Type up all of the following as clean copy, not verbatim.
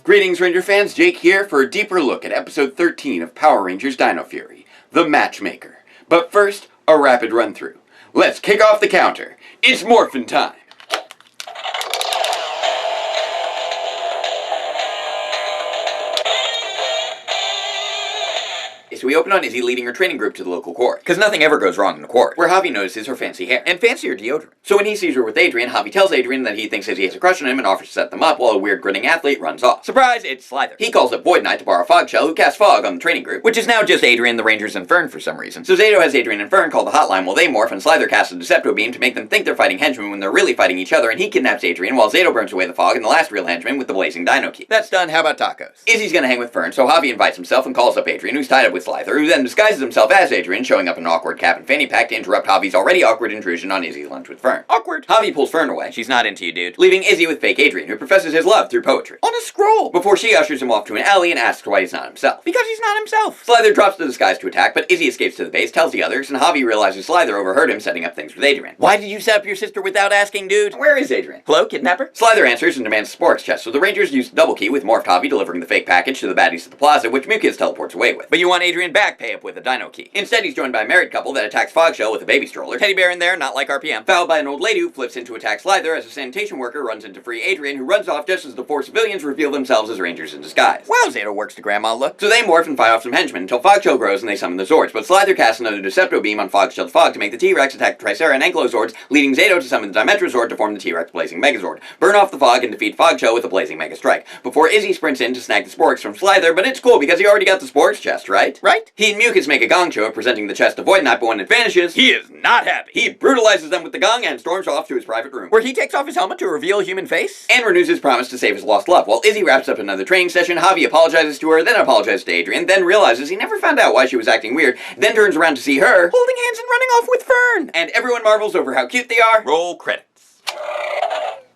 Greetings Ranger fans, Jake here for a deeper look at episode 13 of Power Rangers Dino Fury, the Matchmaker. But first, a rapid run through. Let's kick off the counter. It's morphin' time! So we open on Izzy leading her training group to the local court. Because nothing ever goes wrong in the court. Where Javi notices her fancy hair. And fancier deodorant. So when he sees her with Adrian, Javi tells Adrian that he thinks Izzy has a crush on him and offers to set them up while a weird grinning athlete runs off. Surprise, it's Slither. He calls up Void Knight to borrow Fog Shell, who casts fog on the training group, which is now just Adrian, the Rangers, and Fern for some reason. So Zato has Adrian and Fern call the hotline while they morph, and Slither casts a Decepto Beam to make them think they're fighting henchmen when they're really fighting each other, and he kidnaps Adrian while Zato burns away the fog and the last real henchman with the blazing dino key. That's done, how about tacos? Izzy's gonna hang with Fern, so Javi invites himself and calls up Adrian, who's tied up with Slither, who then disguises himself as Adrian, showing up in an awkward cap and fanny pack to interrupt Javi's already awkward intrusion on Izzy's lunch with Fern. Awkward. Javi pulls Fern away. She's not into you, dude. Leaving Izzy with fake Adrian, who professes his love through poetry. On a scroll! Before she ushers him off to an alley and asks why he's not himself. Because he's not himself! Slither drops the disguise to attack, but Izzy escapes to the base, tells the others, and Javi realizes Slither overheard him setting up things with Adrian. Why did you set up your sister without asking, dude? Where is Adrian? Hello, kidnapper? Slither answers and demands a sports chest, so the Rangers use the double key with Morphed Javi delivering the fake package to the baddies at the plaza, which Mucus teleports away with. But you want Adrian back, pay up with a dino key. Instead, he's joined by a married couple that attacks Fogshell with a baby stroller. Teddy bear in there, not like RPM. Fouled by an old lady who flips into attack Slither as a sanitation worker runs into free Adrian, who runs off just as the four civilians reveal themselves as Rangers in disguise. Wow, Zato works to grandma look. So they morph and fight off some henchmen until Fogshell grows and they summon the Zords, but Slither casts another Decepto Beam on Fogshell's fog to make the T-Rex attack the Tricera and Ankylozords, leading Zato to summon the Dimetrazord to form the T-Rex Blazing Megazord, burn off the fog and defeat Fogshell with a Blazing Mega Strike, before Izzy sprints in to snag the Sporks from Slither, but it's cool because he already got the Sporks chest, right? Right? He and Mucus make a gong show of presenting the chest to Void Knight, but when it vanishes, he is not happy. He brutalizes them with the gong and storms off to his private room, where he takes off his helmet to reveal a human face, and renews his promise to save his lost love. While Izzy wraps up another training session, Javi apologizes to her, then apologizes to Adrian, then realizes he never found out why she was acting weird, then turns around to see her, holding hands and running off with Fern! And everyone marvels over how cute they are. Roll credits.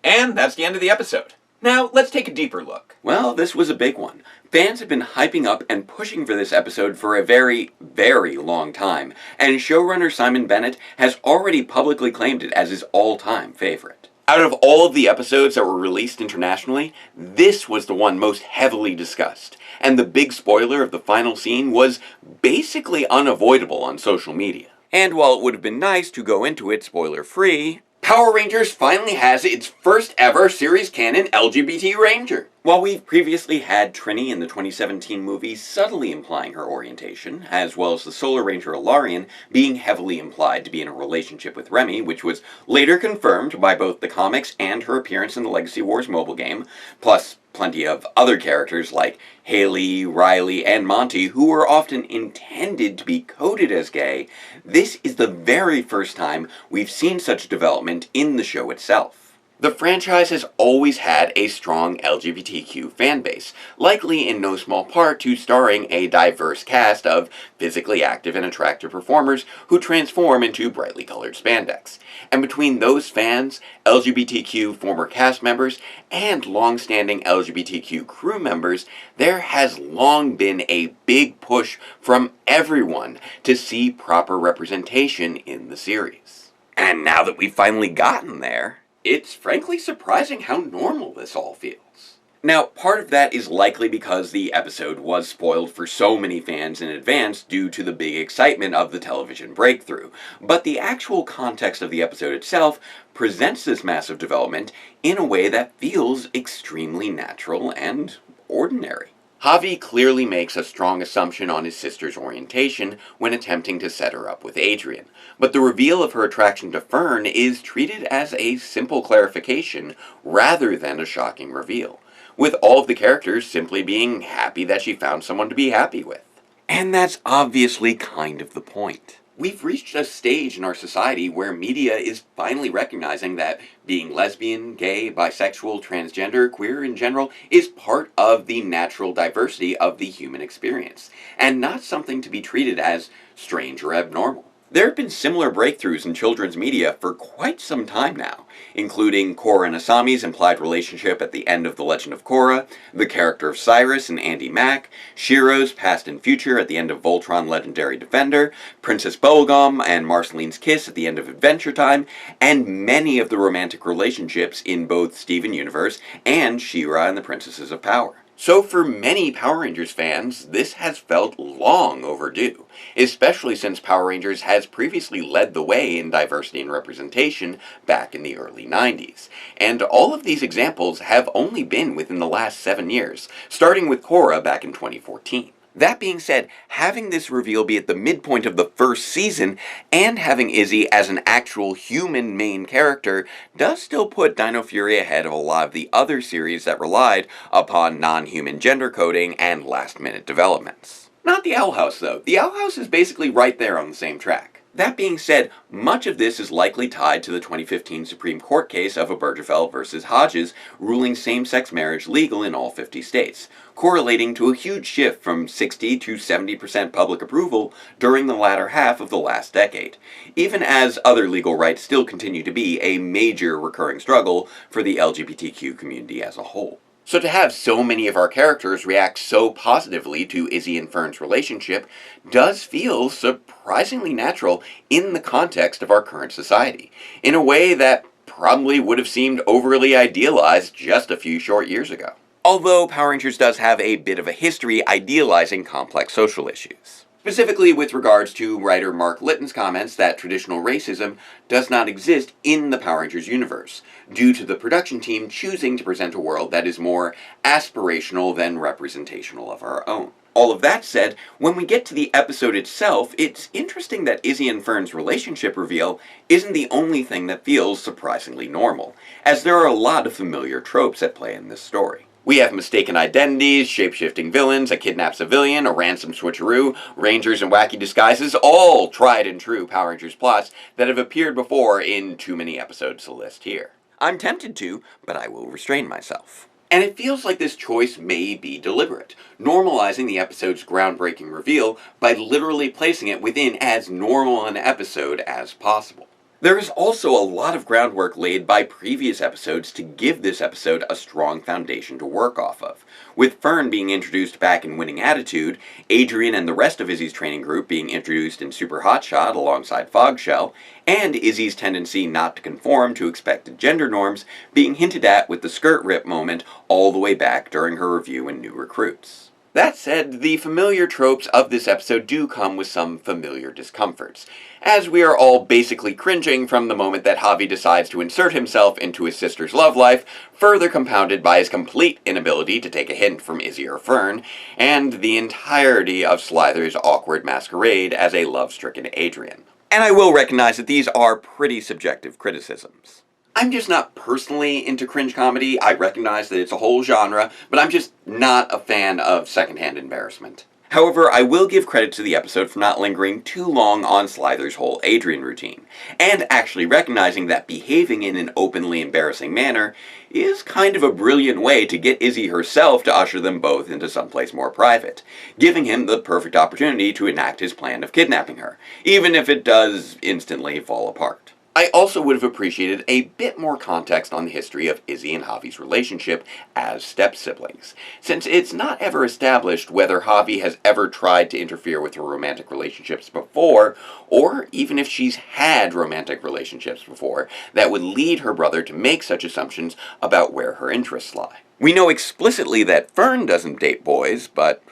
And that's the end of the episode. Now, let's take a deeper look. Well, this was a big one. Fans have been hyping up and pushing for this episode for a very, very long time, and showrunner Simon Bennett has already publicly claimed it as his all-time favorite. Out of all of the episodes that were released internationally, this was the one most heavily discussed, and the big spoiler of the final scene was basically unavoidable on social media. And while it would have been nice to go into it spoiler-free, Power Rangers finally has its first ever series canon LGBT Ranger. While we've previously had Trini in the 2017 movie subtly implying her orientation, as well as the Solar Ranger Ilarion being heavily implied to be in a relationship with Remy, which was later confirmed by both the comics and her appearance in the Legacy Wars mobile game, plus plenty of other characters like Haley, Riley, and Monty, who were often intended to be coded as gay, this is the very first time we've seen such development in the show itself. The franchise has always had a strong LGBTQ fanbase, likely in no small part to starring a diverse cast of physically active and attractive performers who transform into brightly colored spandex. And between those fans, LGBTQ former cast members, and long-standing LGBTQ crew members, there has long been a big push from everyone to see proper representation in the series. And now that we've finally gotten there, it's frankly surprising how normal this all feels. Now, part of that is likely because the episode was spoiled for so many fans in advance due to the big excitement of the television breakthrough, but the actual context of the episode itself presents this massive development in a way that feels extremely natural and ordinary. Javi clearly makes a strong assumption on his sister's orientation when attempting to set her up with Adrian, but the reveal of her attraction to Fern is treated as a simple clarification rather than a shocking reveal, with all of the characters simply being happy that she found someone to be happy with. And that's obviously kind of the point. We've reached a stage in our society where media is finally recognizing that being lesbian, gay, bisexual, transgender, queer in general is part of the natural diversity of the human experience, and not something to be treated as strange or abnormal. There have been similar breakthroughs in children's media for quite some time now, including Korra and Asami's implied relationship at the end of The Legend of Korra, the character of Cyrus and Andy Mack, Shiro's past and future at the end of Voltron Legendary Defender, Princess Bubblegum and Marceline's kiss at the end of Adventure Time, and many of the romantic relationships in both Steven Universe and She-Ra and the Princesses of Power. So for many Power Rangers fans, this has felt long overdue, especially since Power Rangers has previously led the way in diversity and representation back in the early 90s. And all of these examples have only been within the last 7 years, starting with Korra back in 2014. That being said, having this reveal be at the midpoint of the first season, and having Izzy as an actual human main character, does still put Dino Fury ahead of a lot of the other series that relied upon non-human gender coding and last-minute developments. Not the Owl House, though. The Owl House is basically right there on the same track. That being said, much of this is likely tied to the 2015 Supreme Court case of Obergefell versus Hodges ruling same-sex marriage legal in all 50 states, correlating to a huge shift from 60 to 70% public approval during the latter half of the last decade, even as other legal rights still continue to be a major recurring struggle for the LGBTQ community as a whole. So to have so many of our characters react so positively to Izzy and Fern's relationship does feel surprisingly natural in the context of our current society, in a way that probably would have seemed overly idealized just a few short years ago. Although Power Rangers does have a bit of a history idealizing complex social issues. Specifically with regards to writer Mark Litton's comments that traditional racism does not exist in the Power Rangers universe, due to the production team choosing to present a world that is more aspirational than representational of our own. All of that said, when we get to the episode itself, it's interesting that Izzy and Fern's relationship reveal isn't the only thing that feels surprisingly normal, as there are a lot of familiar tropes at play in this story. We have mistaken identities, shape-shifting villains, a kidnapped civilian, a ransom switcheroo, rangers in wacky disguises, all tried and true Power Rangers plots that have appeared before in too many episodes to list here. I'm tempted to, but I will restrain myself. And it feels like this choice may be deliberate, normalizing the episode's groundbreaking reveal by literally placing it within as normal an episode as possible. There is also a lot of groundwork laid by previous episodes to give this episode a strong foundation to work off of, with Fern being introduced back in Winning Attitude, Adrian and the rest of Izzy's training group being introduced in Super Hotshot alongside Fogshell, and Izzy's tendency not to conform to expected gender norms being hinted at with the skirt rip moment all the way back during her review in New Recruits. That said, the familiar tropes of this episode do come with some familiar discomforts, as we are all basically cringing from the moment that Javi decides to insert himself into his sister's love life, further compounded by his complete inability to take a hint from Izzy or Fern, and the entirety of Slither's awkward masquerade as a love-stricken Adrian. And I will recognize that these are pretty subjective criticisms. I'm just not personally into cringe comedy. I recognize that it's a whole genre, but I'm just not a fan of secondhand embarrassment. However, I will give credit to the episode for not lingering too long on Slither's whole Adrian routine, and actually recognizing that behaving in an openly embarrassing manner is kind of a brilliant way to get Izzy herself to usher them both into someplace more private, giving him the perfect opportunity to enact his plan of kidnapping her, even if it does instantly fall apart. I also would have appreciated a bit more context on the history of Izzy and Javi's relationship as step-siblings, since it's not ever established whether Javi has ever tried to interfere with her romantic relationships before, or even if she's had romantic relationships before that would lead her brother to make such assumptions about where her interests lie. We know explicitly that Fern doesn't date boys, but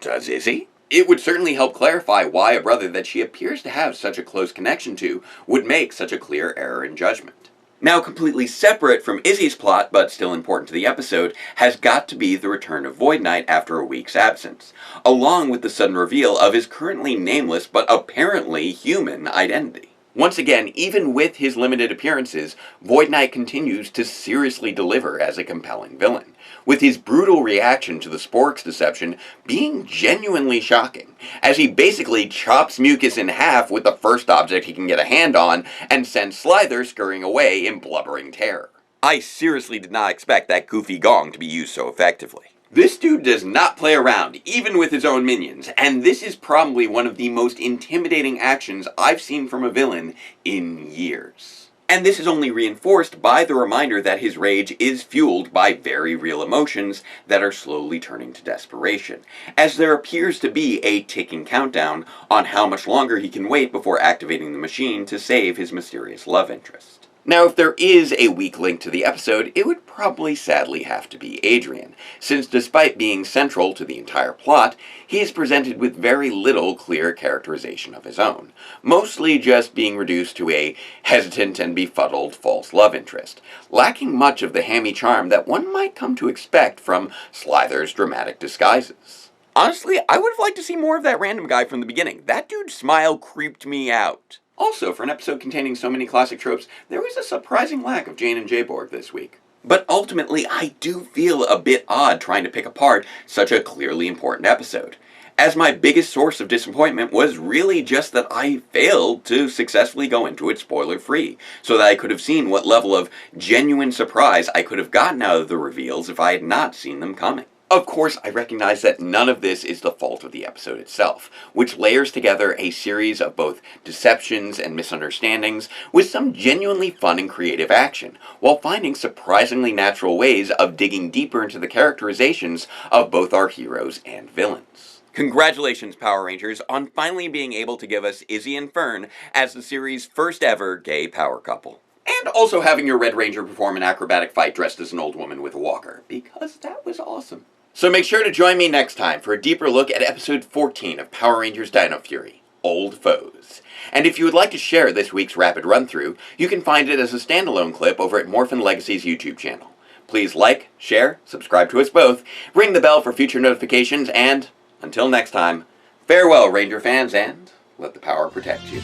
does Izzy? It would certainly help clarify why a brother that she appears to have such a close connection to would make such a clear error in judgment. Now completely separate from Izzy's plot, but still important to the episode, has got to be the return of Void Knight after a week's absence, along with the sudden reveal of his currently nameless but apparently human identity. Once again, even with his limited appearances, Void Knight continues to seriously deliver as a compelling villain, with his brutal reaction to the Spork's deception being genuinely shocking, as he basically chops Mucus in half with the first object he can get a hand on, and sends Slither scurrying away in blubbering terror. I seriously did not expect that goofy gong to be used so effectively. This dude does not play around, even with his own minions, and this is probably one of the most intimidating actions I've seen from a villain in years. And this is only reinforced by the reminder that his rage is fueled by very real emotions that are slowly turning to desperation, as there appears to be a ticking countdown on how much longer he can wait before activating the machine to save his mysterious love interest. Now, if there is a weak link to the episode, it would probably sadly have to be Adrian, since despite being central to the entire plot, he is presented with very little clear characterization of his own, mostly just being reduced to a hesitant and befuddled false love interest, lacking much of the hammy charm that one might come to expect from Slyther's dramatic disguises. Honestly, I would have liked to see more of that random guy from the beginning. That dude's smile creeped me out. Also, for an episode containing so many classic tropes, there was a surprising lack of Jane and Jayborg this week. But ultimately, I do feel a bit odd trying to pick apart such a clearly important episode, as my biggest source of disappointment was really just that I failed to successfully go into it spoiler-free, so that I could have seen what level of genuine surprise I could have gotten out of the reveals if I had not seen them coming. Of course, I recognize that none of this is the fault of the episode itself, which layers together a series of both deceptions and misunderstandings with some genuinely fun and creative action, while finding surprisingly natural ways of digging deeper into the characterizations of both our heroes and villains. Congratulations, Power Rangers, on finally being able to give us Izzy and Fern as the series' first ever gay power couple. And also having your Red Ranger perform an acrobatic fight dressed as an old woman with a walker, because that was awesome. So make sure to join me next time for a deeper look at episode 14 of Power Rangers Dino Fury, Old Foes. And if you would like to share this week's rapid run-through, you can find it as a standalone clip over at Morphin Legacy's YouTube channel. Please like, share, subscribe to us both, ring the bell for future notifications, and until next time, farewell Ranger fans, and let the power protect you.